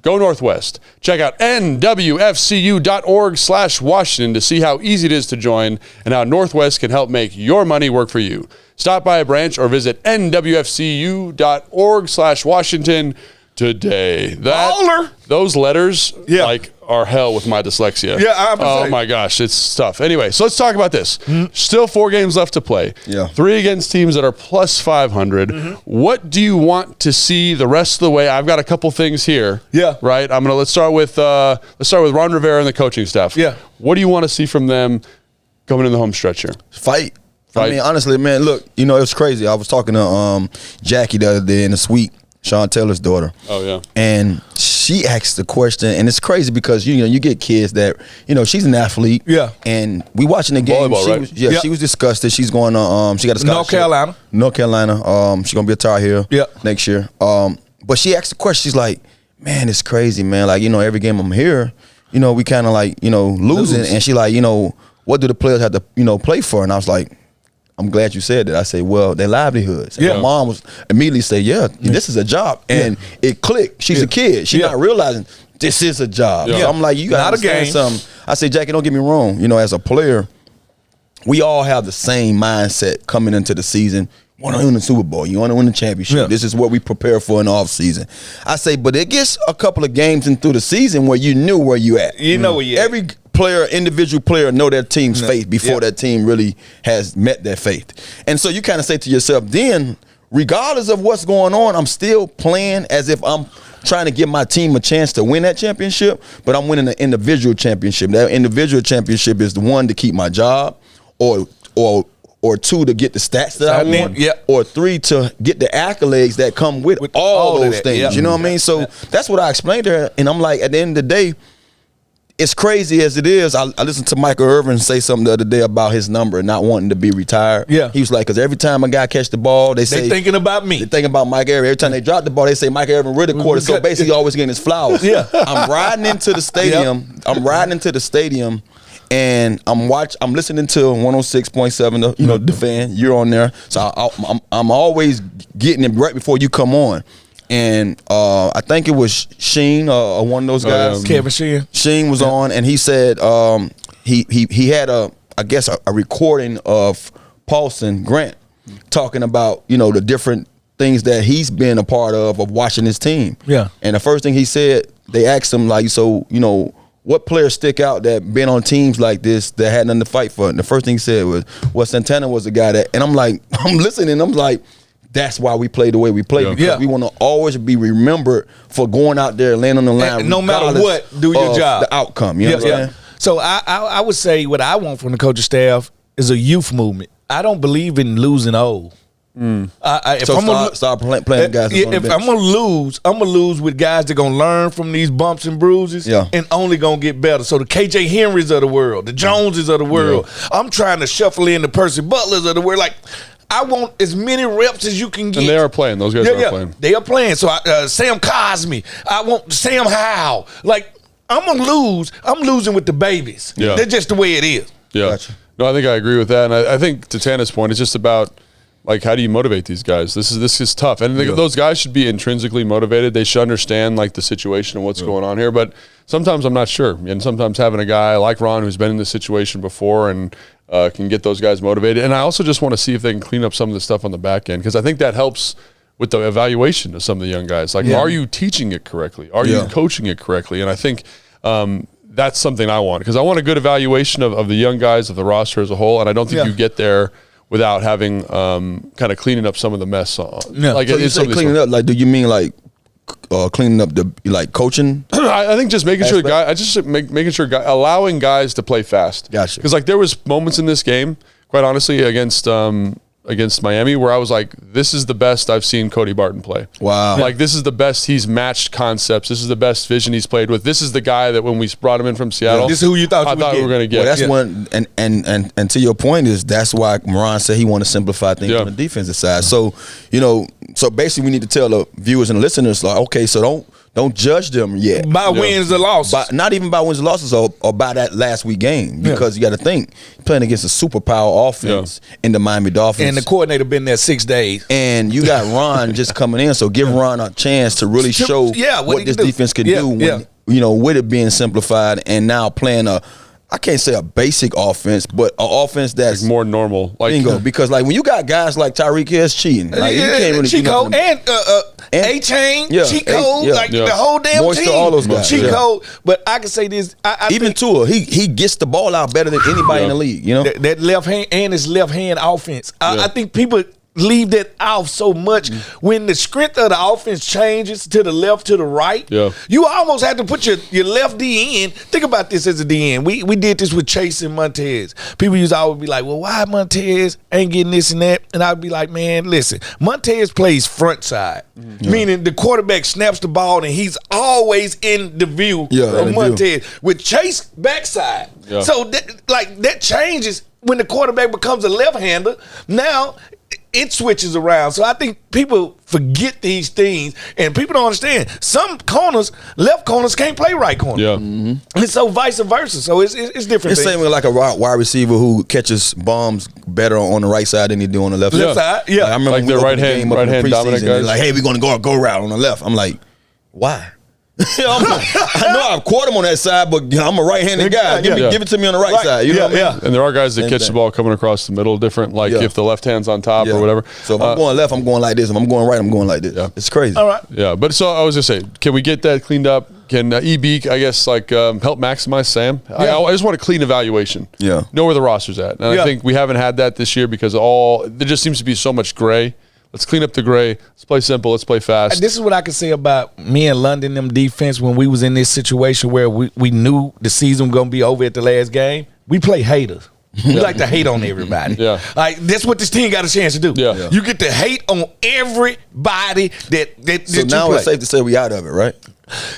Go Northwest. Check out nwfcu.org/Washington to see how easy it is to join and how Northwest can help make your money work for you. Stop by a branch or visit nwfcu.org/Washington today. those letters Yeah. like are hell with my dyslexia. Yeah, oh my gosh, it's tough. Anyway, so let's talk about this. Still 4 games left to play. Yeah. 3 against teams that are plus 500. What do you want to see the rest of the way? I've got a couple things here. Yeah. Right. Let's start with Ron Rivera and the coaching staff. Yeah. What do you want to see from them coming in the home stretch here? Fight. I mean, honestly, man, look, it was crazy. I was talking to Jackie the other day in the suite, Sean Taylor's daughter. Oh, yeah. And she asked the question, and it's crazy because, you get kids that, she's an athlete. Yeah. And we watching the game. Volleyball, right? She was disgusted. She's going to, she got a scholarship. North Carolina. She's going to be a Tar Heel next year. But she asked the question, she's like, man, it's crazy, man. Like, every game I'm here, we kind of like, losing. And she like, what do the players have to, play for? And I was like, I'm glad you said that. I say, well, their livelihoods. And my mom was immediately say, this is a job. And it clicked. She's a kid. She's not realizing this is a job. So I'm like, you got to understand something. I say, Jackie, don't get me wrong. As a player, we all have the same mindset coming into the season. You want to win the Super Bowl. You want to win the championship. This is what we prepare for in the offseason. I say, but it gets a couple of games in through the season where you knew where you at. You know where you at. Every individual player know their team's faith before that team really has met their faith. And so you kind of say to yourself, then, regardless of what's going on, I'm still playing as if I'm trying to give my team a chance to win that championship, but I'm winning an individual championship. That individual championship is the one to keep my job, or 2 to get the stats that I want, or 3 to get the accolades that come with all those things. You know what I mean? So that's what I explained to her, and I'm like, at the end of the day, it's crazy as it is. I listened to Michael Irvin say something the other day about his number and not wanting to be retired. Yeah. He was like, because every time a guy catch the ball, they say thinking about me. They thinking about Mike Irvin. Every time they drop the ball, they say Mike Irvin really caught it. So basically, always getting his flowers. I'm riding into the stadium. And I'm listening to 106.7. The fan. You're on there, so I'm always getting it right before you come on. And I think it was Sheen, one of those guys. Kevin Sheen. Sheen was on, and he said he had a recording of Paulson Grant talking about the different things that he's been a part of watching his team. Yeah. And the first thing he said, they asked him like, so what players stick out that been on teams like this that had nothing to fight for? And the first thing he said was, well, Santana was the guy that, and I'm like, I'm listening, I'm like, that's why we play the way we play, because we want to always be remembered for going out there and laying on the line. And no matter what, do your job. The outcome, you know what I'm saying? So I would say what I want from the coaching staff is a youth movement. I don't believe in losing old. Start playing guys. If I'm gonna lose with guys that gonna learn from these bumps and bruises, and only gonna get better. So the KJ Henrys of the world, the Joneses of the world, I'm trying to shuffle in the Percy Butlers of the world. Like, I want as many reps as you can get. And they are playing. Those guys are playing. They are playing. So Sam Cosme, I want Sam Howell. Like, I'm gonna lose. I'm losing with the babies. Yeah. That's just the way it is. Yeah. Gotcha. No, I think I agree with that. And I think to Tana's point, it's just about, like, how do you motivate these guys? This is tough. And those guys should be intrinsically motivated. They should understand, like, the situation and what's going on here. But sometimes I'm not sure. And sometimes having a guy like Ron who's been in this situation before and can get those guys motivated. And I also just want to see if they can clean up some of the stuff on the back end, because I think that helps with the evaluation of some of the young guys. Like, are you teaching it correctly? Are you coaching it correctly? And I think that's something I want, because I want a good evaluation of the young guys, of the roster as a whole. And I don't think you get there without having kind of cleaning up some of the mess. Like, so you say cleaning up, like, do you mean like cleaning up the coaching? I think just making sure making sure allowing guys to play fast. Gotcha. Because, like, there was moments in this game, quite honestly, against Miami, where I was like, this is the best I've seen Cody Barton play. Wow. Like, this is the best he's matched concepts. This is the best vision he's played with. This is the guy that when we brought him in from Seattle, this is who you thought we were going to get. Well, that's one, and to your point is, that's why Moran said he want to simplify things on the defensive side. So, so basically we need to tell the viewers and listeners, like, okay, so don't judge them yet by wins or losses. Not even by wins or losses, or by that last week game, because you got to think, playing against a superpower offense in the Miami Dolphins, and the coordinator been there 6 days, and you got Ron just coming in. So give Ron a chance to really show what this defense can do when with it being simplified, and now playing I can't say a basic offense, but an offense that's more normal. Like bingo. Because like when you got guys like Tyreek Hill's cheating, like you can't really cheat code and A-Chain, cheat code, like the whole damn Moisture, team. all those guys. Cheat code. But I can say this. I even Tua, he gets the ball out better than anybody in the league. You know that left hand and his left hand offense. I think people leave that off so much. When the strength of the offense changes to the left, to the right, you almost have to put your left D in. Think about this as a DN. We did this with Chase and Montez. People used to always be like, well, why Montez ain't getting this and that? And I'd be like, man, listen, Montez plays front side, meaning the quarterback snaps the ball and he's always in the view of Montez. With Chase backside. So that changes when the quarterback becomes a left-hander. Now it switches around. So I think people forget these things, and people don't understand. Some corners, left corners, can't play right corner. And so vice versa. So it's different. It's same with like a wide receiver who catches bombs better on the right side than he do on the left side. Like, I remember like their right hand dominant guys. Like, hey, we're gonna go route on the left. I'm like, why? I know I've caught him on that side, but I'm a right-handed guy. Give it to me on the right side. You know what I mean? And there are guys that catch the ball coming across the middle different, like if the left hand's on top or whatever. So if I'm going left, I'm going like this. If I'm going right, I'm going like this. It's crazy. All right. Yeah, but so I was just saying, can we get that cleaned up? Can EB, I guess, like help maximize Sam? I just want a clean evaluation. Know where the roster's at. And I think we haven't had that this year because there just seems to be so much gray. Let's clean up the gray. Let's play simple. Let's play fast. This is what I can say about me and London, them defense, when we was in this situation where we knew the season was going to be over at the last game. We play haters. We like to hate on everybody. Like, that's what this team got a chance to do. You get to hate on everybody that So now it's safe to say we out of it, right?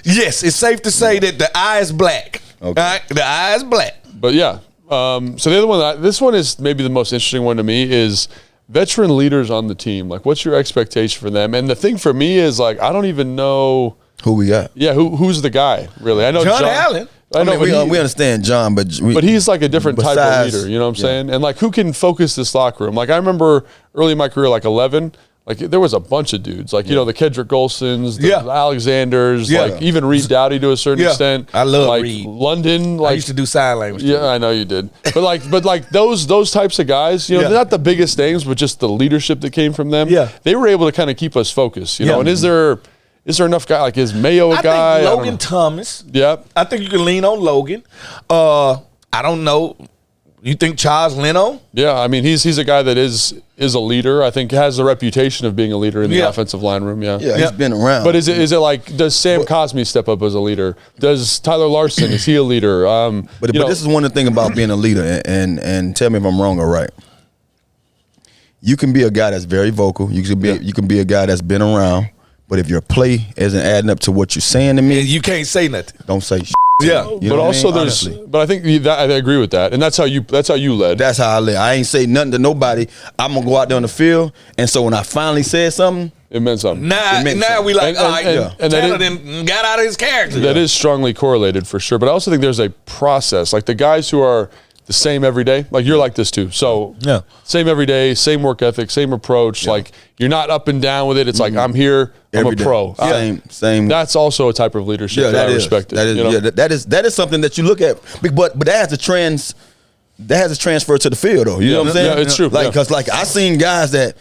Yes, it's safe to say that the eye is black. Okay. All right? The eye is black. But yeah. So the other one, this one is maybe the most interesting one to me is veteran leaders on the team. Like, what's your expectation for them? And the thing for me is, like, I don't even know who we got. Yeah, who's the guy, really? I know John Allen. I know, we understand John, but he's like a different type of leader. You know what I'm saying? And like, who can focus this locker room? Like, I remember early in my career, like 11. Like, there was a bunch of dudes, like, you know, the Kedrick Golsons, the Alexanders, like even Reed Dowdy to a certain extent. I love like Reed. London. Like, I used to do sign language. Yeah, I know you did. But like those types of guys, you know, they're not the biggest names, but just the leadership that came from them. They were able to kind of keep us focused, you know. And is there enough guy? Like, is Mayo a guy? I think Logan Thomas. I think you can lean on Logan. I don't know. You think Charles Leno? Yeah, I mean, he's a guy that is a leader. I think has the reputation of being a leader in the offensive line room. Yeah, he's been around. But is it like, does Sam Cosmi step up as a leader? Does Tyler Larson, is he a leader? But this is one of the things about being a leader, and tell me if I'm wrong or right. You can be a guy that's very vocal. You can be a guy that's been around. But if your play isn't adding up to what you're saying to me, you can't say nothing. Don't say shit. But also but I think I agree with that, and that's how you led. That's how I led. I ain't say nothing to nobody. I'm gonna go out there on the field, and so when I finally said something, it meant something. Now we like, and Tanner then got out of his character. That is strongly correlated for sure. But I also think there's a process. Like the guys who are the same every day, like you're like this too. So same every day, same work ethic, same approach. Like you're not up and down with it. It's like I'm here. I'm a pro. Same. That's also a type of leadership that I respect. That is something that you look at. But that has a transfer to the field though. You know what I'm saying? Yeah, it's true. Like because like I seen guys that.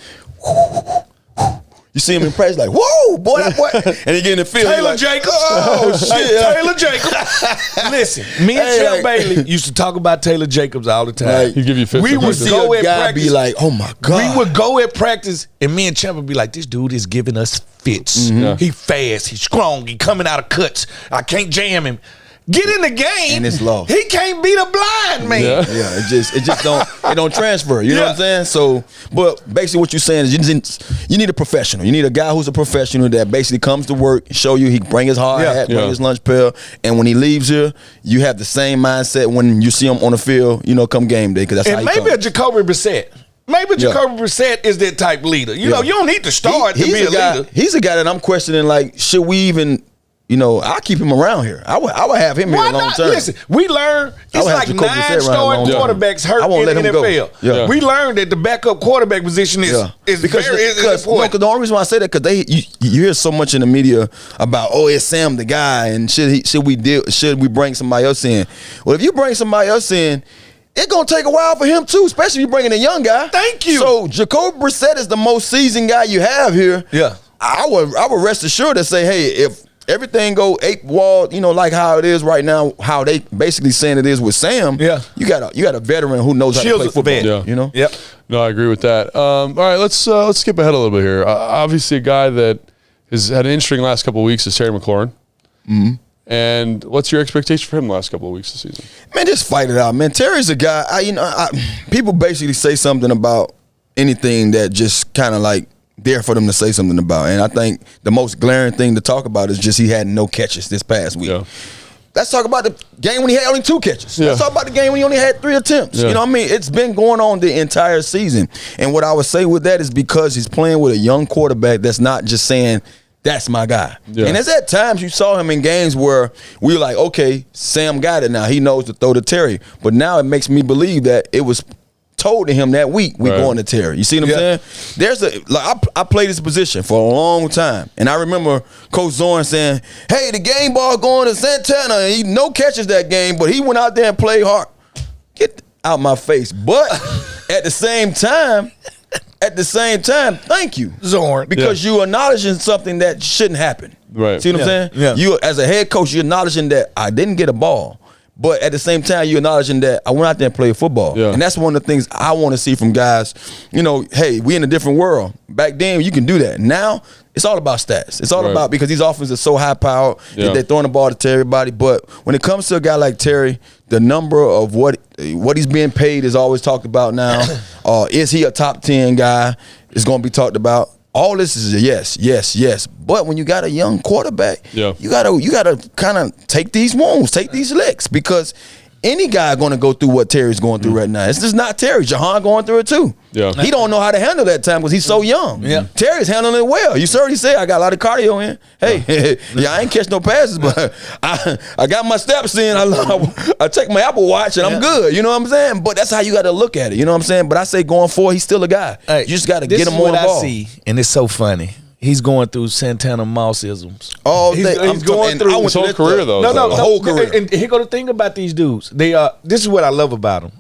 You see him in practice, like, whoa, boy, that boy. And he get in the field. Taylor like, Jacobs. Oh, shit. Taylor Jacobs. Listen, me and Champ Bailey used to talk about Taylor Jacobs all the time. He'd give you 50. We would see a guy be like, oh, my God. We would go at practice, and me and Champ would be like, this dude is giving us fits. He fast. He's strong. He coming out of cuts. I can't jam him. Get in the game, and it's low. He can't beat a blind man. Yeah, it just don't transfer. You know what I'm saying? So, but basically, what you're saying is you need a professional. You need a guy who's a professional that basically comes to work, show you he bring his hard hat, bring his lunch pail, and when he leaves here, you have the same mindset when you see him on the field. You know, come game day, because that's how he maybe comes. a Jacoby Brissett. Maybe Jacoby Brissett is that type leader. You know, you don't need to start to be a leader. He's a guy that I'm questioning. Like, should we even I keep him around here. I would have him here a long time. Listen, we learned it's like 9 starting quarterbers hurt in the NFL. Yeah. We learned that the backup quarterback position is very important. The only reason why I say that because you hear so much in the media about is Sam the guy and should we bring somebody else in? Well, if you bring somebody else in, it's gonna take a while for him too, especially if you bringing a young guy. Thank you. So Jacoby Brissett is the most seasoned guy you have here. Yeah, I would rest assured to say, hey, if everything go ape wall, like how it is right now, how they basically saying it is with Sam. Yeah, you got a veteran who knows how to play football. Yeah. Yep. No, I agree with that. All right, let's skip ahead a little bit here. Obviously, a guy that has had an interesting last couple of weeks is Terry McLaurin. Mm-hmm. And what's your expectation for him the last couple of weeks this season? Man, just fight it out, man. Terry's a guy. People basically say something about anything that just kind of like there for them to say something about. And I think the most glaring thing to talk about is just he had no catches this past week. Yeah. Let's talk about the game when he had only 2 catches. Yeah. Let's talk about the game when he only had 3 attempts. Yeah. You know what I mean? It's been going on the entire season. And what I would say with that is because he's playing with a young quarterback that's not just saying, that's my guy. Yeah. And it's at times you saw him in games where we were like, okay, Sam got it now. He knows to throw to Terry. But now it makes me believe that it was told to him that week we going to Terry. You see what I'm saying? I played this position for a long time, and I remember Coach Zorn saying, "Hey, the game ball going to Santana. And he no catches that game, but he went out there and played hard." Get out my face. But at the same time, thank you, Zorn, because you acknowledging something that shouldn't happen. Right? See what I'm saying? Yeah. You as a head coach, you're acknowledging that I didn't get a ball. But at the same time, you're acknowledging that I went out there and played football. Yeah. And that's one of the things I want to see from guys. Hey, we in a different world. Back then, you can do that. Now, it's all about stats. It's all about because these offenses are so high-powered that they're throwing the ball to everybody. But when it comes to a guy like Terry, the number of what he's being paid is always talked about now. Is he a top 10 guy? It's going to be talked about. All this is a yes. But when you got a young quarterback, you gotta kind of take these wounds, take these licks, because any guy going to go through what Terry's going through right now. It's just not Terry. Jahan going through it too. Yeah. He don't know how to handle that time because he's so young. Yeah. Terry's handling it well. You already said I got a lot of cardio in. Hey, I ain't catch no passes, but I got my steps in. I take my Apple Watch and I'm good. You know what I'm saying? But that's how you got to look at it. You know what I'm saying? But I say going forward, he's still a guy. Hey, you just got to get him on the ball. I see, and it's so funny. He's going through Santana Moss-isms. Oh, he's going through his whole career, though. No, whole career. And here go the thing about these dudes. This is what I love about them.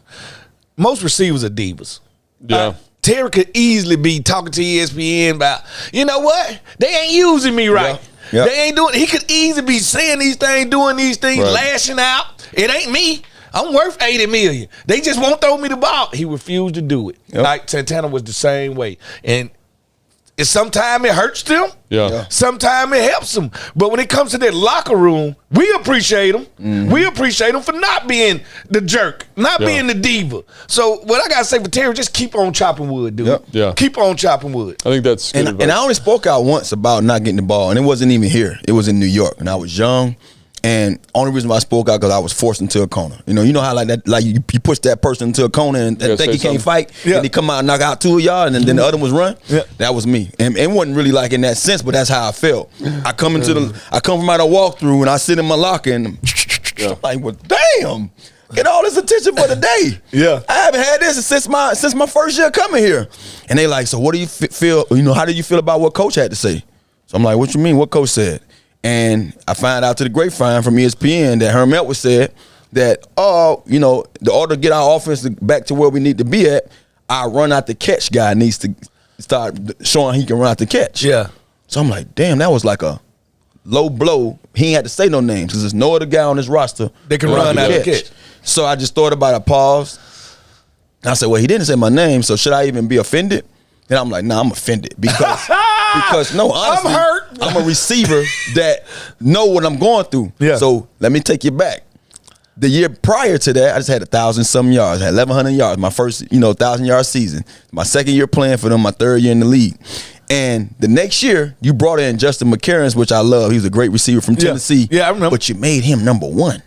Most receivers are divas. Yeah. Terry could easily be talking to ESPN about, you know what? They ain't using me right. Yeah. They ain't doing. He could easily be saying these things, doing these things, lashing out. It ain't me. I'm worth $80 million. They just won't throw me the ball. He refused to do it. Yep. Like Santana was the same way. And sometimes it hurts them. Yeah. Sometimes it helps them. But when it comes to that locker room, we appreciate them. Mm-hmm. We appreciate them for not being the jerk, not being the diva. So what I got to say for Terry, just keep on chopping wood, dude. Yep. Yeah. Keep on chopping wood. I think that's good and I only spoke out once about not getting the ball, and it wasn't even here. It was in New York, and I was young. And only reason why I spoke out because I was forced into a corner. You know how like that, like you push that person into a corner and think he can't fight, and he come out and knock out 2 of y'all, and then the other ones run. Yeah. That was me, and it wasn't really like in that sense, but that's how I felt. I come from out of walkthrough and I sit in my locker and I'm like, well, damn, get all this attention for the day. Yeah, I haven't had this since my first year coming here, and they like, so what do you feel? How do you feel about what coach had to say? So I'm like, what you mean? What coach said? And I find out to the grapevine from ESPN that Herm Edwards said that, the order to get our offense back to where we need to be at, our run out the catch guy needs to start showing he can run out the catch. Yeah. So I'm like, damn, that was like a low blow. He ain't had to say no names because there's no other guy on this roster that can run out the catch. So I just thought about a pause. I said, well, he didn't say my name, so should I even be offended? And I'm like, nah, I'm offended because no, honestly, I'm hurt. I'm a receiver that know what I'm going through. Yeah. So let me take you back. The year prior to that, I just had 1,000-something yards. I had 1,100 yards. My first, 1,000-yard season. My second year playing for them. My third year in the league. And the next year, you brought in Justin McCarron, which I love. He was a great receiver from Tennessee. Yeah, I remember. But you made him number one.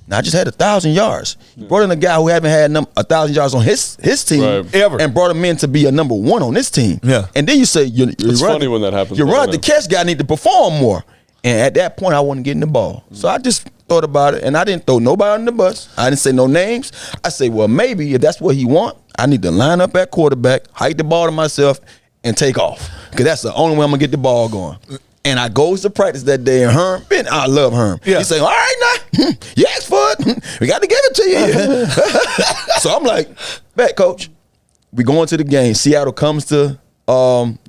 Now, I just had 1,000 yards. You brought in a guy who haven't had 1,000 yards on his team ever, and brought him in to be a number one on this team. Yeah. And then you say it's funny when that happens. You run the catch guy need to perform more. And at that point, I wasn't getting the ball. So I just thought about it, and I didn't throw nobody on the bus. I didn't say no names. I say, well, maybe if that's what he want, I need to line up at quarterback, hike the ball to myself, and take off. Because that's the only way I'm going to get the ball going. And I goes to practice that day, and Herm, I love Herm. Yeah. He say, all right now, you asked for it. We got to give it to you. So I'm like, bet, coach. We going to the game. Seattle comes to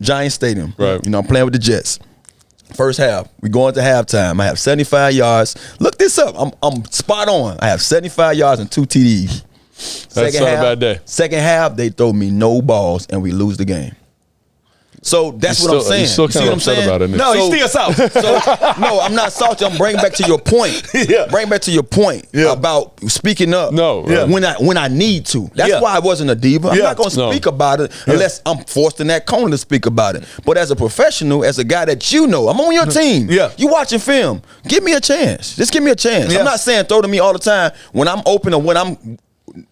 Giant Stadium. Right. You know, I'm playing with the Jets. First half, we going to halftime. I have 75 yards. Look this up. I'm spot on. I have 75 yards and 2 TDs. That's not a bad day. Second half, they throw me no balls, and we lose the game. So that's what I'm saying. He's still kind of upset about it. No, he's still salty. No, I'm not salty. I'm bringing back to your point. Bring back to your point about speaking up. When I need to. That's why I wasn't a diva. I'm not going to speak about it unless I'm forced in that corner to speak about it. But as a professional, as a guy that you know, I'm on your team. You watching film. Give me a chance. Just give me a chance. I'm not saying throw to me all the time. When I'm open or when I'm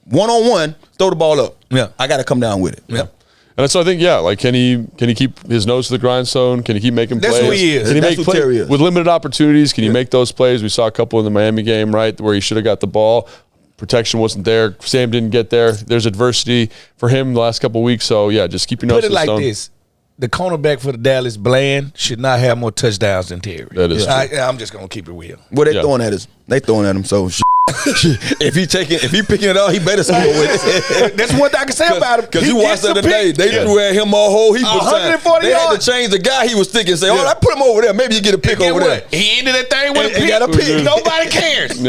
one-on-one, throw the ball up. I got to come down with it. And so I think, like, can he keep his nose to the grindstone? Can he keep making plays? That's who he is. Can he make plays with limited opportunities? Can he make those plays? We saw a couple in the Miami game, right, where he should have got the ball. Protection wasn't there. Sam didn't get there. There's adversity for him the last couple of weeks. So, just keep your nose to the stone. Put it like this. The cornerback for the Dallas, Bland, should not have more touchdowns than Terry. That is true. I'm just going to keep it real. What they throwing at us? They throwing at him, so if he picking it up, he better score with it. That's one thing I can say about him. Because you watched the other day, they threw at him a whole heap of time. They had to change the guy he was sticking and say, I put him over there. Maybe you get a pick over there. He ended that thing with a pick. Got a pick. Nobody cares.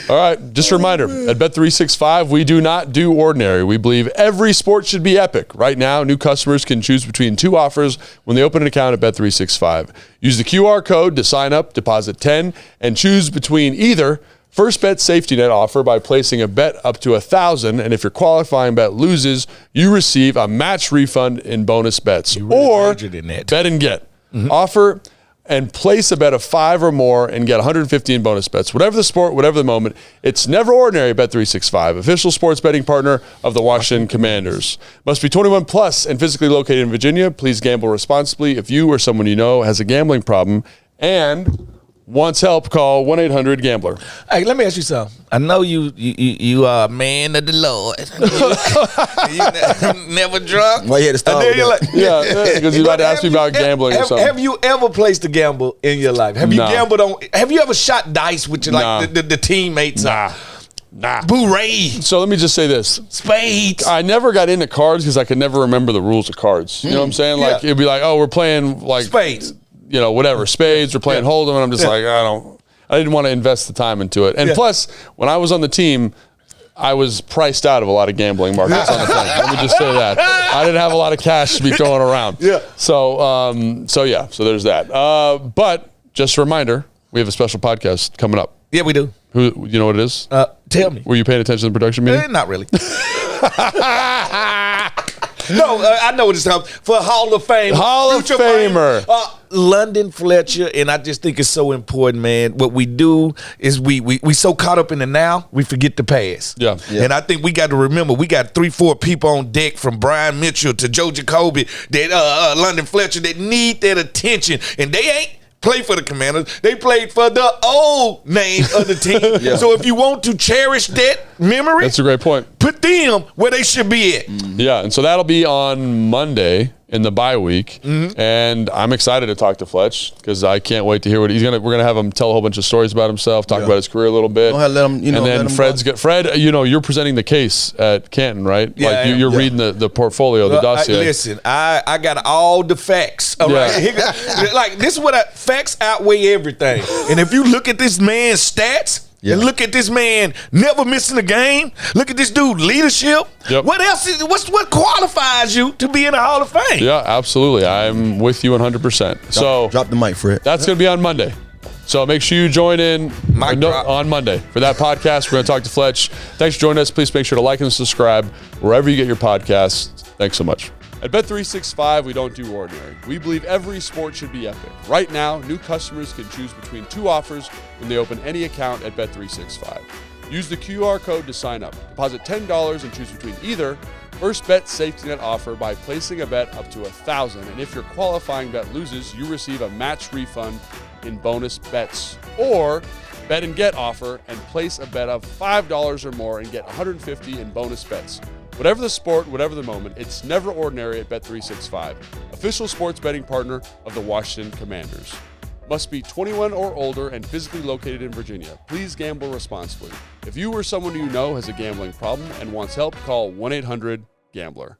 All right, just a reminder, at Bet365, we do not do ordinary. We believe every sport should be epic. Right now, new customers can choose between 2 offers when they open an account at Bet365. Use the QR code to sign up, deposit 10, and choose between either First Bet Safety Net offer by placing a bet up to $1,000, and if your qualifying bet loses, you receive a match refund in bonus bets. Or Bet and Get. Offer and place a bet of 5 or more and get 150 in bonus bets. Whatever the sport, whatever the moment, it's never ordinary at Bet365, official sports betting partner of the Washington Commanders. Must be 21 plus and physically located in Virginia. Please gamble responsibly. If you or someone you know has a gambling problem and wants help, call 1-800-GAMBLER. Hey, let me ask you something. I know you are a man of the Lord. You never drunk. Why you had to start with that? Because you about to ask me about gambling or something. Have you ever placed a gamble in your life? Have you gambled on? Have you ever shot dice with your the teammates? Nah. Boo-ray. So let me just say this. Spades. I never got into cards because I could never remember the rules of cards. You know what I'm saying? Like, it'd be like, oh, we're playing like spades. Whatever, spades, we're playing Hold'em, and I'm just like, I didn't want to invest the time into it. And plus, when I was on the team, I was priced out of a lot of gambling markets on the thing. Let me just say that. I didn't have a lot of cash to be throwing around. So there's that. But just a reminder, we have a special podcast coming up. Yeah, we do. Who, you know what it is? Tell me. Were you paying attention to the production meeting? Not really. No, I know what it's called. For Hall of Fame. Hall of Famer. London Fletcher, and I just think it's so important, man. What we do is we so caught up in the now, we forget the past. Yeah. And I think we got to remember, we got 3-4 people on deck, from Brian Mitchell to Joe Jacoby, that London Fletcher, that need that attention, and they ain't play for the Commanders. They played for the old name of the team. So if you want to cherish that memory, that's a great point. Put them where they should be at. Yeah, and so that'll be on Monday in the bye week, and I'm excited to talk to Fletch because I can't wait to hear what we're gonna have him tell a whole bunch of stories about himself, talk about his career a little bit. Let him, and then Fred, you're presenting the case at Canton, right? Yeah, like you're reading the portfolio, the dossier. Listen, I got all the facts. All right? Like, this is what facts outweigh everything. And if you look at this man's stats, and look at this man never missing a game. Look at this dude leadership. What else? What qualifies you to be in the Hall of Fame? Yeah, absolutely. I'm with you 100%. So drop the mic, Fred. That's going to be on Monday. So make sure you join in on Monday for that podcast. We're going to talk to Fletch. Thanks for joining us. Please make sure to like and subscribe wherever you get your podcasts. Thanks so much. At Bet365, we don't do ordinary. We believe every sport should be epic. Right now, new customers can choose between 2 offers when they open any account at Bet365. Use the QR code to sign up. Deposit $10 and choose between either First Bet Safety Net offer by placing a bet up to $1,000. And if your qualifying bet loses, you receive a match refund in bonus bets. Or bet and get offer and place a bet of $5 or more and get $150 in bonus bets. Whatever the sport, whatever the moment, it's never ordinary at Bet365, official sports betting partner of the Washington Commanders. Must be 21 or older and physically located in Virginia. Please gamble responsibly. If you or someone you know has a gambling problem and wants help, call 1-800-GAMBLER.